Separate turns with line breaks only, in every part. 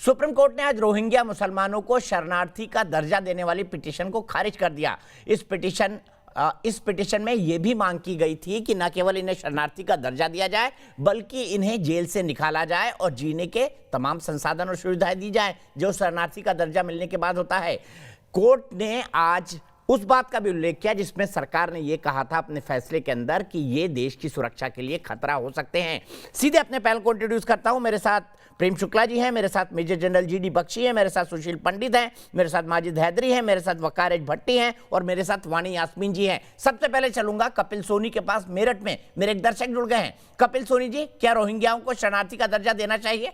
Supreme court ने आज Rohingya मुसलमानों को शरणार्थी का दर्जा देने वाली पिटीशन को खारिज कर दिया। इस पिटीशन में यह भी मांग की गई थी कि न केवल इन्हें शरणार्थी का दर्जा दिया जाए बल्कि इन्हें जेल से निकाला जाए और जीने के तमाम संसाधन और सुविधाएं दी जाए जो शरणार्थी का दर्जा मिलने के बाद होता है। कोर्ट ने आज उस बात का भी उल्लेख किया जिसमें सरकार ने यह कहा था अपने फैसले के अंदर कि ये देश की सुरक्षा के लिए खतरा हो सकते हैं। सीधे अपने पहल को इंट्रोड्यूस करता हूं। मेरे साथ प्रेम शुक्ला जी हैं, मेरे साथ मेजर जनरल जी.डी. बख्शी हैं, मेरे साथ सुशील पंडित हैं, मेरे साथ माजिद हैदरी हैं, मेरे साथ वकार एच भट्टी हैं और मेरे साथ वाणी यास्मीन जी हैं। सबसे पहले चलूंगा कपिल सोनी के पास। मेरठ में मेरे एक दर्शक जुड़ गए हैं। कपिल सोनी जी, क्या रोहिंग्याओं को शरणार्थी का दर्जा देना चाहिए?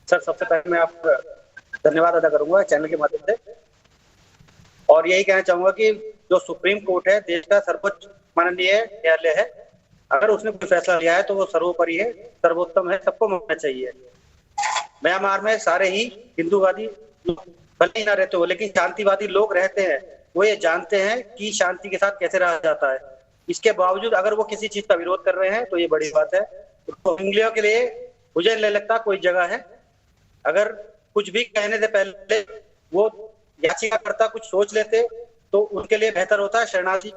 सर, सबसे पहले मैं आपका धन्यवाद अदा करूंगा चैनल के माध्यम से, और यही कहना चाहूंगा कि जो सुप्रीम कोर्ट है देश का सर्वोच्च माननीय न्यायालय है, अगर उसने कोई फैसला लिया है तो वो सर्वोपरि है, सर्वोत्तम है, सबको मानना चाहिए। म्यांमार में सारे ही हिंदूवादी भले ही ना रहते हो लेकिन शांतिवादी लोग रहते हैं, वो ये जानते हैं कि शांति के साथ कैसे रहा जाता है। इसके बावजूद अगर वो किसी चीज का विरोध कर रहे हैं तो ये बड़ी बात है। रोहिंग्या के लिए मुझे नहीं लगता कोई जगह है। अगर कुछ भी कहने से पहले वो याचिकाकर्ता कुछ सोच लेते तो उनके लिए बेहतर होता है। शरणार्थी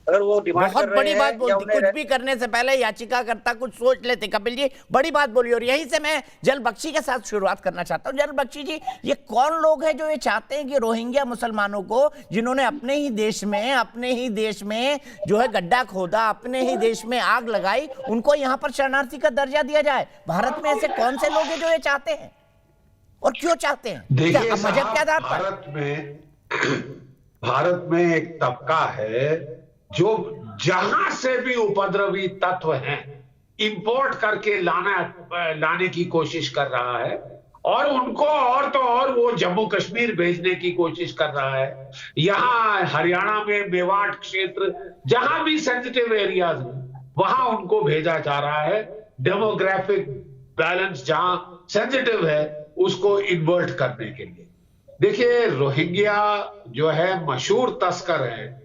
अगर वो डिमांड
बहुत
कर रहे
बड़ी बात
हैं
बोलती, कुछ भी करने से पहले याचिकाकर्ता कुछ सोच लेते। कपिल जी, बड़ी बात बोली। और यहीं से मैं जल बख्शी के साथ शुरुआत करना चाहता हूं। जल बख्शी जी, ये कौन लोग हैं जो ये चाहते हैं कि रोहिंग्या मुसलमानों को, जिन्होंने अपने ही देश में जो है गड्ढा खोदा, अपने ही देश में आग लगाई, उनको यहाँ पर शरणार्थी का दर्जा दिया जाए? भारत में ऐसे कौन से लोग हैं जो ये चाहते हैं और क्यों चाहते हैं?
देखिए,
मजहब के आधार पर?
भारत में एक तबका है जो जहां से भी उपद्रवी तत्व हैं इंपोर्ट करके लाने की कोशिश कर रहा है, और उनको और तो और वो जम्मू कश्मीर भेजने की कोशिश कर रहा है। यहां हरियाणा में मेवाड़ क्षेत्र, जहां भी सेंसिटिव एरियाज वहां उनको भेजा जा रहा है। डेमोग्राफिक बैलेंस जहां सेंसिटिव है उसको इन्वर्ट करने के लिए। देखिए, रोहिंग्या जो है मशहूर तस्कर है,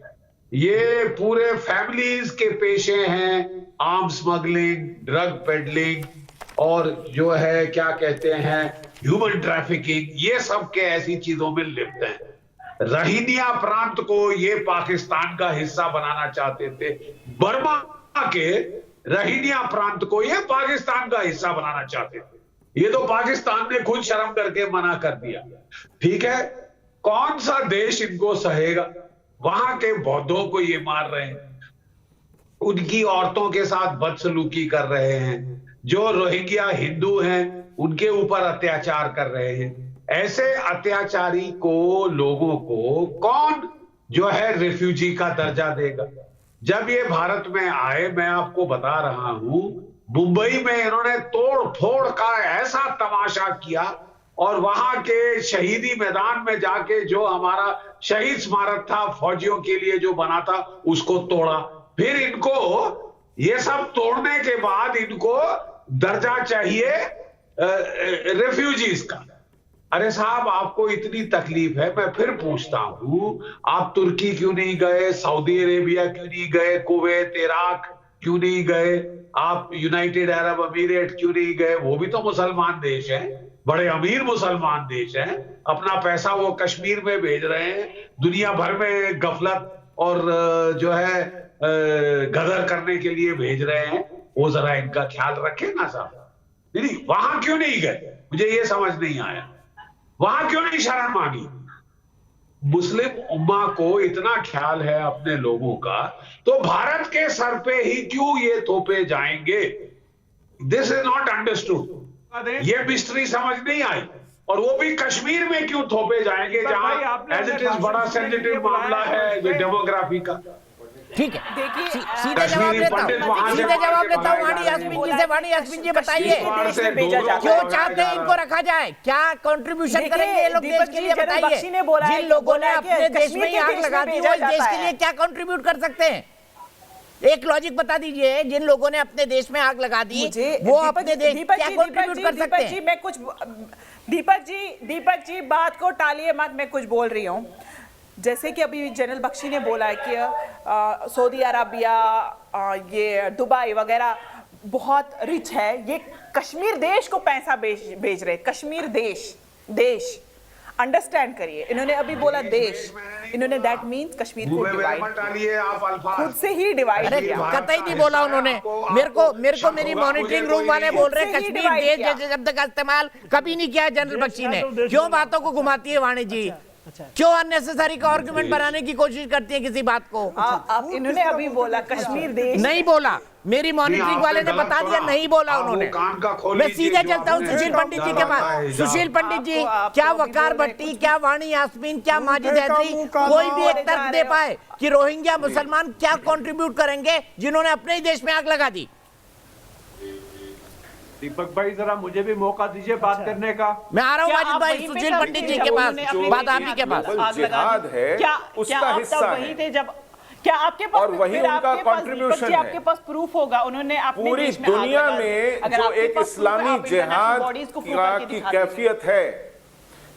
ये पूरे फैमिलीज के पेशे हैं, आर्म स्मगलिंग, ड्रग पेडलिंग और जो है क्या कहते हैं ह्यूमन ट्रैफिकिंग, ये सब के ऐसी चीजों में लिप्त हैं। रोहिंग्या प्रांत को ये पाकिस्तान का हिस्सा बनाना चाहते थे, बर्मा के रोहिंग्या प्रांत को ये पाकिस्तान का हिस्सा बनाना चाहते थे। ये तो पाकिस्तान ने खुद शर्म करके मना कर दिया। ठीक है, कौन सा देश इनको सहेगा? वहां के बौद्धों को ये मार रहे हैं, उनकी औरतों के साथ बदसलूकी कर रहे हैं, जो रोहिंग्या हिंदू हैं उनके ऊपर अत्याचार कर रहे हैं। ऐसे अत्याचारी लोगों को कौन जो है रिफ्यूजी का दर्जा देगा? जब ये भारत में आए, मैं आपको बता रहा हूं, मुंबई में इन्होंने तोड़ फोड़ का ऐसा तमाशा किया और वहां के शहीदी मैदान में जाके जो हमारा शहीद स्मारक था फौजियों के लिए जो बना था उसको तोड़ा। फिर इनको ये सब तोड़ने के बाद इनको दर्जा चाहिए रेफ्यूजीज का। अरे साहब, आपको इतनी तकलीफ है, मैं फिर पूछता हूं, आप तुर्की क्यों नहीं गए? सऊदी अरेबिया क्यों नहीं गए? कुवैत, इराक क्यों नहीं गए? आप यूनाइटेड अरब अमीरेट क्यों नहीं गए? वो भी तो मुसलमान देश हैं, बड़े अमीर मुसलमान देश हैं। अपना पैसा वो कश्मीर में भेज रहे हैं, दुनिया भर में गफलत और जो है गदर करने के लिए भेज रहे हैं। वो जरा इनका ख्याल रखें ना साहब। नहीं, वहां क्यों नहीं गए? मुझे ये समझ नहीं आया, वहां क्यों नहीं शरण मांगी? मुस्लिम उम्मा को इतना ख्याल है अपने लोगों का, तो भारत के सर पे ही क्यों ये थोपे जाएंगे? This is not understood. ये मिस्ट्री समझ नहीं आई। और वो भी कश्मीर में क्यों थोपे जाएंगे जहां एज इट इज बड़ा सेंसिटिव मामला है ये डेमोग्राफी का।
ठीक है, देखिए सीधे जवाब देता हूँ वाणी यास्मीन जी से। वाणी यास्मीन जी, बताइए क्यों चाहते हैं इनको रखा जाए? क्या कंट्रीब्यूशन करेंगे ये लोग देश के लिए? बताइए, जिन लोगों ने अपने देश में ही आग लगा दी वो इस देश के लिए क्या कंट्रीब्यूट कर सकते हैं? एक लॉजिक बता दीजिए। जिन लोगों ने अपने देश में आग लगा दी वो अपने देश क्या कंट्रीब्यूट कर सकते हैं?
मैं कुछ दीपक जी बात को टालिए मत, मैं कुछ बोल रही हूँ। जैसे कि अभी जनरल बख्शी ने बोला है कि सऊदी अरबिया, ये दुबई वगैरह बहुत रिच है, ये कश्मीर देश को पैसा भेज रहे, कश्मीर देश अंडरस्टैंड करिए। इन्होंने अभी बोला देश, इन्होंने दैट मीन्स कश्मीर को डिवाइड, खुद से ही डिवाइड
अरे
किया।
कतई नहीं बोला उन्होंने। मेरे को मेरी मॉनिटरिंग रूम वाले बोल रहे हैं कश्मीर देश जैसे शब्द का इस्तेमाल कभी नहीं किया जनरल बख्शी ने। क्यों बातों को घुमाती है वाणी जी? क्यों अननेसेसरी का आर्गुमेंट बनाने की कोशिश करती है किसी बात को?
आप इन्होंने अभी बोला कश्मीर देश,
नहीं बोला, मेरी मॉनिटरिंग वाले ने बता दिया, नहीं बोला उन्होंने। मैं सीधे चलता हूँ सुशील पंडित जी के पास। सुशील पंडित जी, क्या वकार भट्टी, क्या वाणी यास्मीन, क्या माजिद हैदरी कोई भी एक तर्क दे पाए कि रोहिंग्या मुसलमान क्या कंट्रीब्यूट करेंगे जिन्होंने अपने ही देश में आग लगा दी?
दीपक भाई जरा मुझे भी मौका दीजिए बात करने का।
मैं आ रहा हूँ माजिद भाई, सुशील पंडित जी के पास, बात आप ही के पास।
जिहाद है उसका हिस्सा
वही थे जब, क्या आपके पास
और वही उनका कंट्रीब्यूशन है।
आपके पास प्रूफ होगा उन्होंने अपने
पूरी
देश में
दुनिया में जो एक इस्लामी जिहाद की कैफियत है,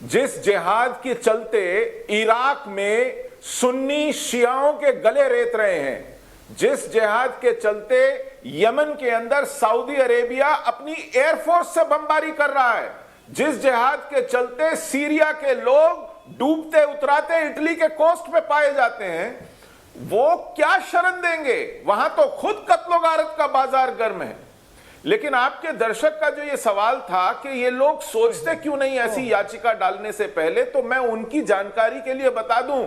जिस जिहाद के चलते इराक में सुन्नी शियाओं के गले रेत रहे हैं, जिस जिहाद के चलते यमन के अंदर सऊदी अरेबिया अपनी एयरफोर्स से बमबारी कर रहा है, जिस जिहाद के चलते सीरिया के लोग डूबते उतराते इटली के कोस्ट पे पाए जाते हैं, वो क्या शरण देंगे? वहां तो खुद कत्लो गारत का बाजार गर्म है। लेकिन आपके दर्शक का जो ये सवाल था कि ये लोग सोचते क्यों नहीं ऐसी याचिका डालने से पहले, तो मैं उनकी जानकारी के लिए बता दूं,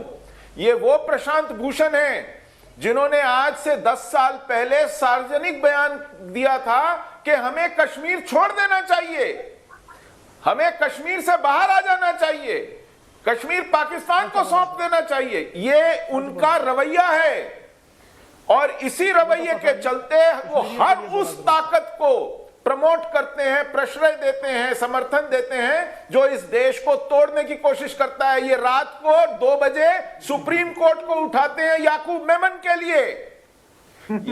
ये वो प्रशांत भूषण हैं जिन्होंने आज से 10 साल पहले सार्वजनिक बयान दिया था कि हमें कश्मीर छोड़ देना चाहिए, हमें कश्मीर से बाहर आ जाना चाहिए, कश्मीर पाकिस्तान को सौंप देना चाहिए। ये उनका रवैया है और इसी रवैये के चलते वो हर उस ताकत को प्रमोट करते हैं, प्रश्रय देते हैं, समर्थन देते हैं जो इस देश को तोड़ने की कोशिश करता है। ये रात को 2 बजे सुप्रीम कोर्ट को उठाते हैं याकूब मेमन के लिए,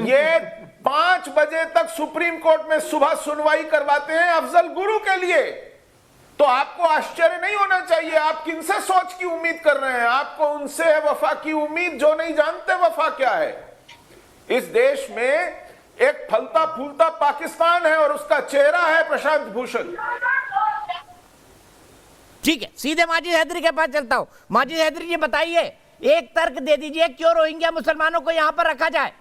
ये 5 बजे तक सुप्रीम कोर्ट में सुबह सुनवाई करवाते हैं अफजल गुरु के लिए। तो आपको आश्चर्य नहीं होना चाहिए। आप किनसे सोच की उम्मीद कर रहे हैं? आपको उनसे है वफा की उम्मीद जो नहीं जानते वफा क्या है। इस देश में एक फलता फूलता पाकिस्तान है और उसका चेहरा है प्रशांत भूषण।
ठीक है, सीधे माजिद हैदरी के पास चलता हूं। माजिद हैदरी जी बताइए, एक तर्क दे दीजिए क्यों रोहिंग्या मुसलमानों को यहां पर रखा जाए?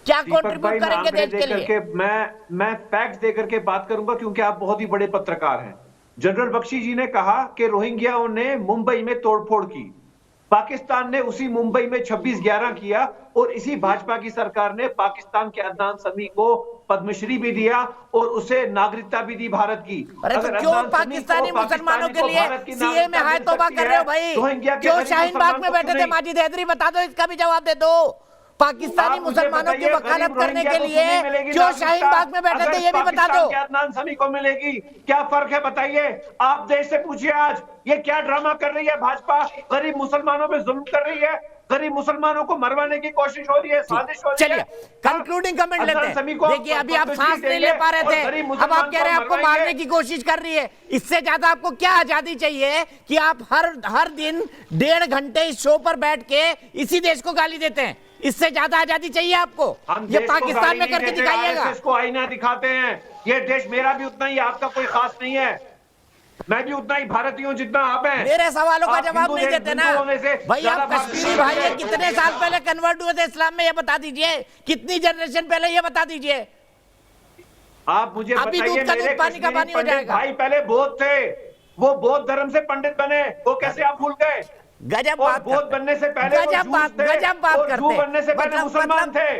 क्या कंट्रीब्यूट करेंगे देश के लिए?
मैं फैक्ट्स देकर के बात करूंगा क्योंकि आप बहुत ही बड़े पत्रकार हैं। जनरल बख्शी जी ने कहा कि रोहिंग्याओं ने मुंबई में तोड़फोड़ की, पाकिस्तान ने उसी मुंबई में 26/11 किया और इसी भाजपा की सरकार ने पाकिस्तान के अदनान समी को पद्मश्री भी दिया और उसे नागरिकता भी दी भारत की।
अरे तो क्यों पाकिस्तानी मुसलमानों के लिए सीए में हाय तौबा कर रहे हो भाई? क्यों शाहीन बाग में बैठे थे? माजिद हैदरी बता दो, इसका भी जवाब दे दो। पाकिस्तानी मुसलमानों की वकालत करने के लिए क्यों शाहीन बाग में बैठे थे, ये भी बता दो।
अदनान समी को मिलेगी, क्या फर्क है बताइए? आप देश से पूछिए आज ये क्या ड्रामा कर रही है भाजपा? गरीब मुसलमानों पे जुल्म कर रही है, गरीब मुसलमानों को मरवाने की कोशिश हो रही है, साजिश हो रही है।
चलिए कंक्लूडिंग कमेंट लेते हैं। देखिए अभी आप सांस नहीं ले पा रहे थे, अब आप कह रहे हैं आपको मारने की कोशिश कर रही है। इससे ज्यादा आपको क्या आजादी चाहिए कि आप हर दिन 1.5 घंटे इस शो पर बैठ के इसी देश को गाली देते हैं? इससे ज्यादा आजादी चाहिए आपको? ये पाकिस्तान में करके दिखाइएगा।
इसको आईना दिखाते हैं। ये देश मेरा भी उतना ही, आपका कोई खास नहीं है। मैं भी उतना ही भारतीय हूँ जितना आप हैं।
मेरे सवालों का जवाब नहीं देते ना भाई। आप कश्मीरी भाई हैं, कितने साल पहले कन्वर्ट हुए थे इस्लाम में, ये बता दीजिए। कितनी जनरेशन पहले, ये बता दीजिए।
आप मुझे
अभी दूध का दूध, पानी का पानी हो जाएगा।
भाई पहले बौद्ध थे, वो बौद्ध धर्म से पंडित बने, वो कैसे आप भूल गए?
गजब बात,
बौद्ध बनने से पहले
गजब बात करते हैं।
बनने से पहले मुसलमान थे।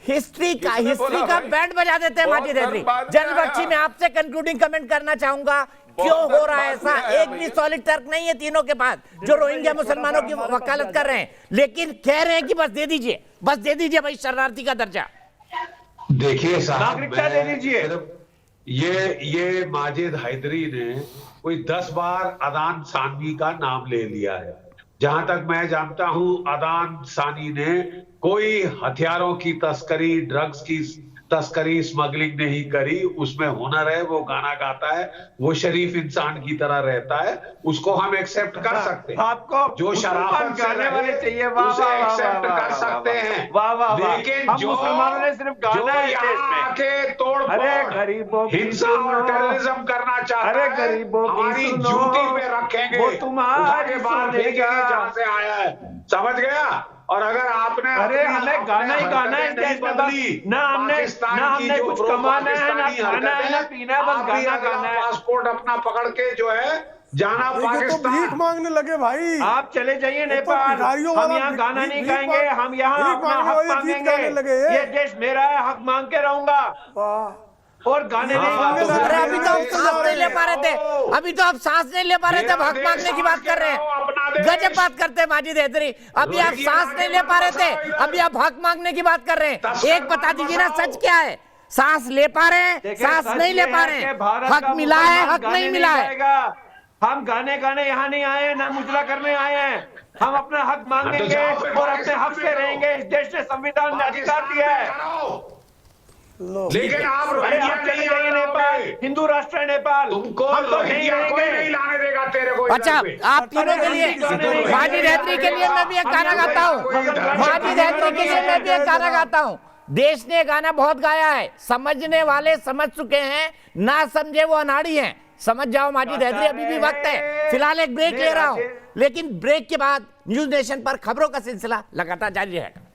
हिस्ट्री का बैंड बजा देते हैं माजिद हैदरी। जनरल बख्शी, मैं आपसे कंक्लूडिंग कमेंट करना चाहूंगा, क्यों हो रहा है ऐसा? एक भी सॉलिड तर्क नहीं है तीनों के पास जो रोहिंग्या मुसलमानों की वकालत कर रहे हैं, लेकिन कह रहे हैं कि बस दे दीजिए, बस दे दीजिए भाई शरणार्थी का दर्जा।
देखिए साहब,
नागरिकता दे दीजिए।
ये माजिद हैदरी ने कोई 10 बार अदान सानवी का नाम ले लिया है। जहां तक मैं जानता हूं, अदान सानी ने कोई हथियारों की तस्करी, ड्रग्स की तस्करी स्मगलिंग नहीं करी, उसमें हुनर है, वो गाना गाता है, वो शरीफ इंसान की तरह रहता है, उसको हम एक्सेप्ट कर सकते हैं।
आपको
जो शराफत से
गाने वाले
रहे,
चाहिए, वाह
उसे
वाह वाह
एक्सेप्ट
वाह
कर
वाह
सकते हैं।
वाह वाह वाह।
लेकिन
हम
जो
मुसलमानों ने सिर्फ गाना है इस देश में।
के तोड़
अरे गरीबों की
हिंसा और
सुनो।
टेररिज्म करना चाहता
अरे
है,
गरीबों की
हमारी
सुनो।
जूती पे रखेंगे,
वो तुम्हारी
उठा के बाहर फेंकेंगे
सुनेगा।
जहां से आया है, समझ गया। और अगर आपने
अरे
अपनी-
हमें गाना ही
अपने
गाना है इस
हरकतें
देश में,
नहीं बदली,
बस ना हमने
पाकिस्तान की जो
कुछ
प्रो
कमाना है, ना
पाकिस्तानी
खाना है, ना
हरकतें,
पीना है, बस
आप भी
गाना
अगला
गाना है।
पासपोर्ट अपना पकड़ के जो है जाना
ये तो भीख
पाकिस्तान।
मांगने लगे भाई।
आप चले जाइए
ये तो
नेपाल,
भिखारियों
हम
वाला
यहाँ गाना नहीं
भीख
गाएंगे,
मांग-
हम यहाँ
भीख
अपना
मांगने
हक
वाले गीत
मांगेंगे।
गाने लगे ये।
ये देश मेरा है, हक मांग के रहूंगा
वाह,
और गाने नहीं
हाँ,
गाऊंगा।
अरे अभी तो आप सांस नहीं ले पा रहे थे, अभी तो आप सांस नहीं ले पा रहे थे, अब हक
मेरा
मांगने की
देश
बात कर रहे
सांस के रहो, अपना
हैं।
देश।
गजब बात करते हैं माजिद हैदरी, अभी आप सांस नहीं ले पा रहे थे, अभी आप हक मांगने की बात कर रहे हैं। एक बता दीजिए ना, सच क्या है? सांस ले पा रहे हैं,
देखिए,
सांस
सच
नहीं ले
ये
पा
है
रहे
कि
हैं,
भारत
हक
का
मिला है,
मुसलमान
हक
गाने
नहीं मिला है।
गाएगा। हम गाने यहाँ नहीं आए हैं, ना मुजरा करने आए हैं। हम अपना हक मांगेंगे
जाओ फिर
और अपने हक से रहेंगे। इस देश ने संविधान ने अधिकार दिया है।
लो।
लेकिन आप
अरे
रोहिंग्या
आप चले
नहीं
जाइए
आने
नेपाल,
दोगे।
हिंदू राष्ट्र है नेपाल,
तुमको
हम तो नहीं
रोहिंग्या कोई नहीं
रहेंगे।
लाने देगा तेरे को इधर
अच्छा,
पे।
आप तीनों के लिए माजिद हैदरी के लिए मैं भी एक गाना गाता हूँ। माजिद हैदरी के लिए मैं भी एक गाना गाता हूँ। देश ने गाना बहुत गाया है, समझने वाले समझ चुके हैं, ना समझे वो अनाड़ी हैं। समझ जाओ माजिद हैदरी, अभी भी वक्त है। फिलहाल एक ब्रेक ले रहा हूँ, लेकिन ब्रेक के बाद न्यूज नेशन पर खबरों का सिलसिला लगातार जारी रहेगा।